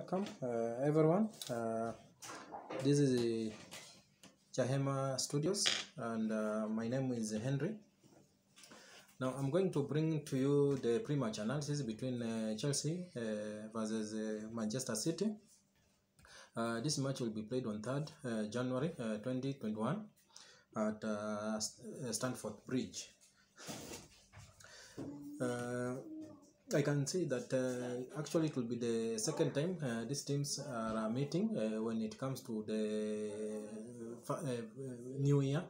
welcome everyone. This is Chahema Studios, and my name is Henry. Now I'm going to bring to you the pre-match analysis between Chelsea versus Manchester City. This match will be played on 3rd January 2021 at Stamford Bridge. I can see that actually it will be the second time these teams are meeting when it comes to the new year.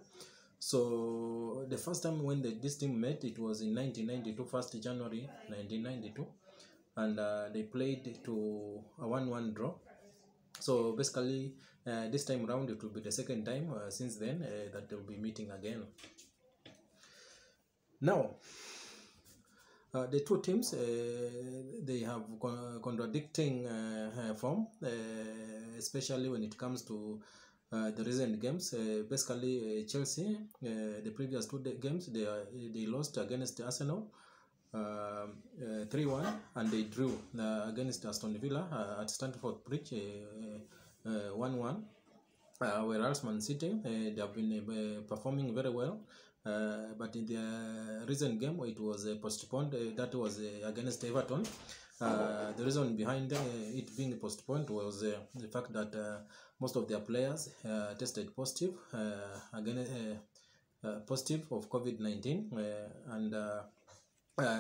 So the first time when this team met, it was in 1992, 1st January 1992, and they played to a 1-1 draw. So basically this time around it will be the second time since then that they will be meeting again. Now the two teams, they have contradicting form, especially when it comes to the recent games. Basically, Chelsea, the previous two games, they lost against Arsenal 3-1, and they drew against Aston Villa at Stamford Bridge 1-1. Whereas Man City, they have been performing very well. But in the recent game, it was postponed. That was against Everton. The reason behind it being postponed was the fact that most of their players tested positive positive of COVID-19, and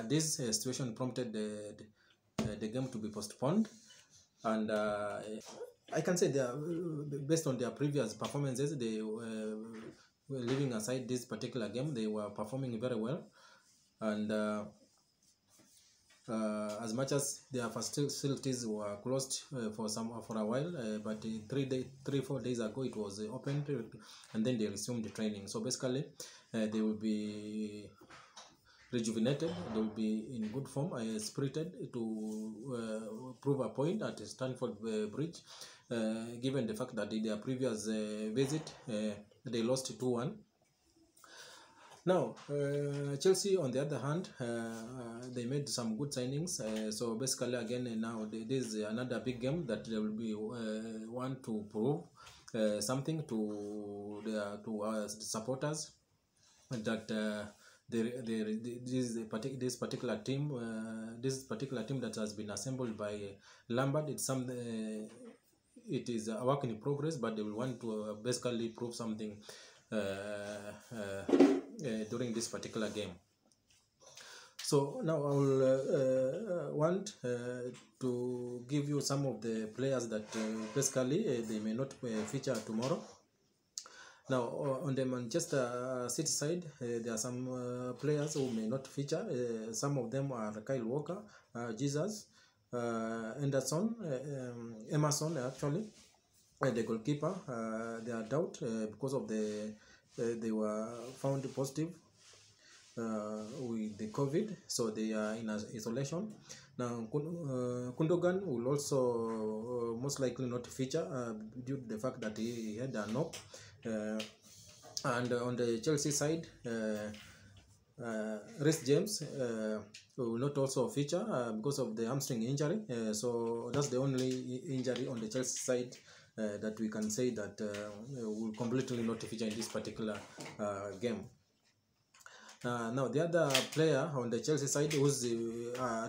this situation prompted the game to be postponed. And I can say based on their previous performances, they leaving aside this particular game, they were performing very well, and as much as their facilities were closed for a while, but 3-4 days ago it was opened, and then they resumed training. So basically they will be rejuvenated, they will be in good form, spirited to prove a point at Stamford Bridge, given the fact that in their previous visit they lost 2-1. Now, Chelsea, on the other hand, they made some good signings. So basically, again, now this is another big game that they will be want to prove something to the supporters, that this particular team that has been assembled by Lambert, it is a work in progress, but they will want to basically prove something during this particular game. So now I will want to give you some of the players that basically they may not feature tomorrow. Now on the Manchester City side, there are some players who may not feature. Some of them are Kyle Walker, Jesus, Anderson, Emerson, actually, the goalkeeper. They are doubt because of they were found positive with the COVID, so they are in isolation. Now Gundogan will also most likely not feature due to the fact that he had a knock. And on the Chelsea side, Reece James will not also feature because of the hamstring injury. So that's the only injury on the Chelsea side that we can say that will completely not feature in this particular game. Now the other player on the Chelsea side who's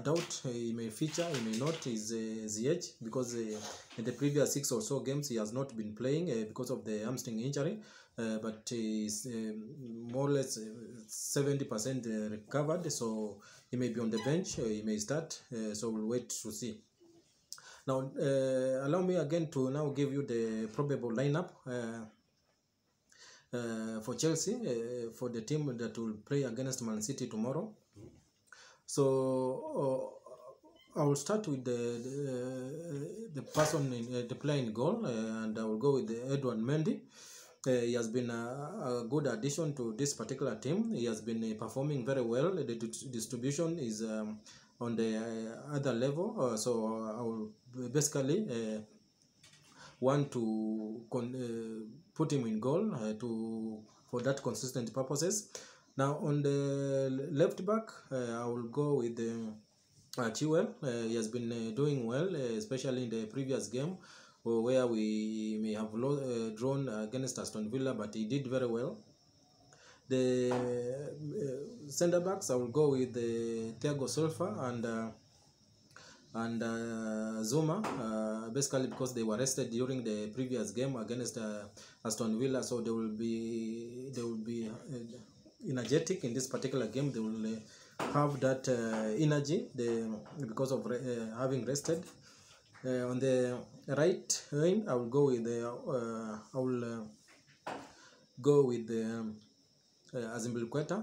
doubt he may feature, he may not, is Ziyech, because in the previous 6 or so games he has not been playing because of the hamstring injury, but he's more or less 70% recovered, so he may be on the bench, he may start, so we'll wait to see. Now allow me again to now give you the probable lineup for Chelsea, for the team that will play against Man City tomorrow. So I will start with the player in goal, and I will go with Edouard Mendy. He has been a good addition to this particular team. He has been performing very well. The distribution is on the other level, so I will basically want to put him in goal for that consistent purposes. Now on the left back, I will go with Chilwell. He has been doing well, especially in the previous game where we may have drawn against Aston Villa, but he did very well. The centre backs, I will go with Thiago Silva and Zuma, basically because they were rested during the previous game against Aston Villa, so they will be energetic in this particular game. They will have that energy because of having rested. On the right wing, I will go with Azpilicueta,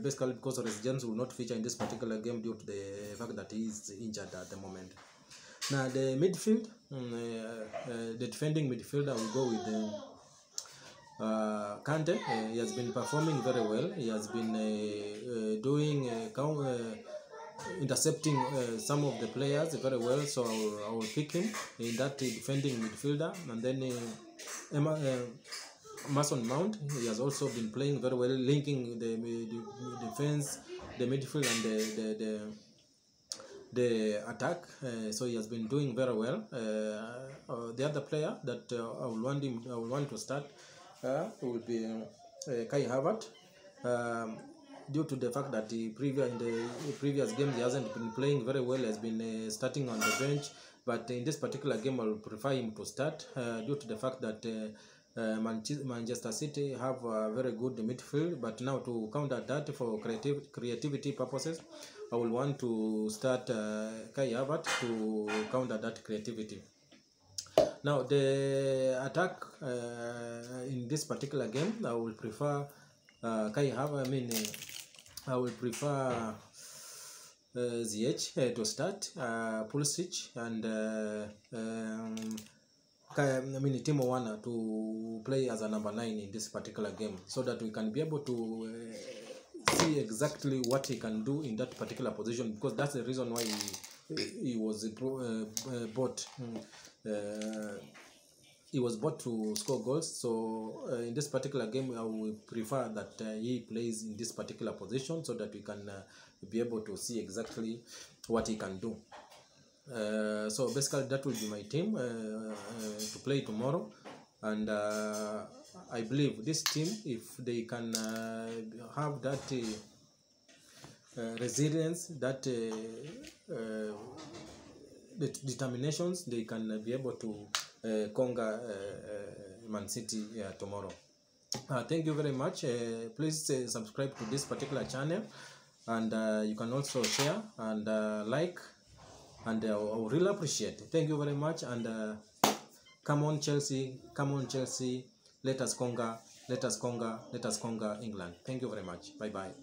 basically because Reece James will not feature in this particular game due to the fact that he is injured at the moment. Now the midfield, the defending midfielder, will go with Kante. He has been performing very well. He has been doing intercepting some of the players very well, so I will pick him in that defending midfielder. And then Mason Mount, he has also been playing very well, linking the defense, the midfield, and the attack. So he has been doing very well. The other player that I will want to start will be Kai Havertz. Due to the fact that in the previous game he hasn't been playing very well, has been starting on the bench, but in this particular game I will prefer him to start due to the fact that Manchester City have a very good midfield, but now to counter that for creativity purposes, I will want to start Kai Havertz to counter that creativity. Now the attack in this particular game, I will prefer Kai Havertz. I will prefer Ziyech to start, Pulisic and Timo Werner to play as a number 9 in this particular game, so that we can be able to see exactly what he can do in that particular position, because that's the reason why he was bought. He was bought to score goals. So in this particular game, I would prefer that he plays in this particular position, so that we can be able to see exactly what he can do. So basically that will be my team to play tomorrow, and I believe this team, if they can have that resilience, that determinations, they can be able to conquer Man City tomorrow. Thank you very much. Please subscribe to this particular channel, and you can also share and like, and I will really appreciate it. Thank you very much, and come on Chelsea, let us conquer England. Thank you very much. Bye bye.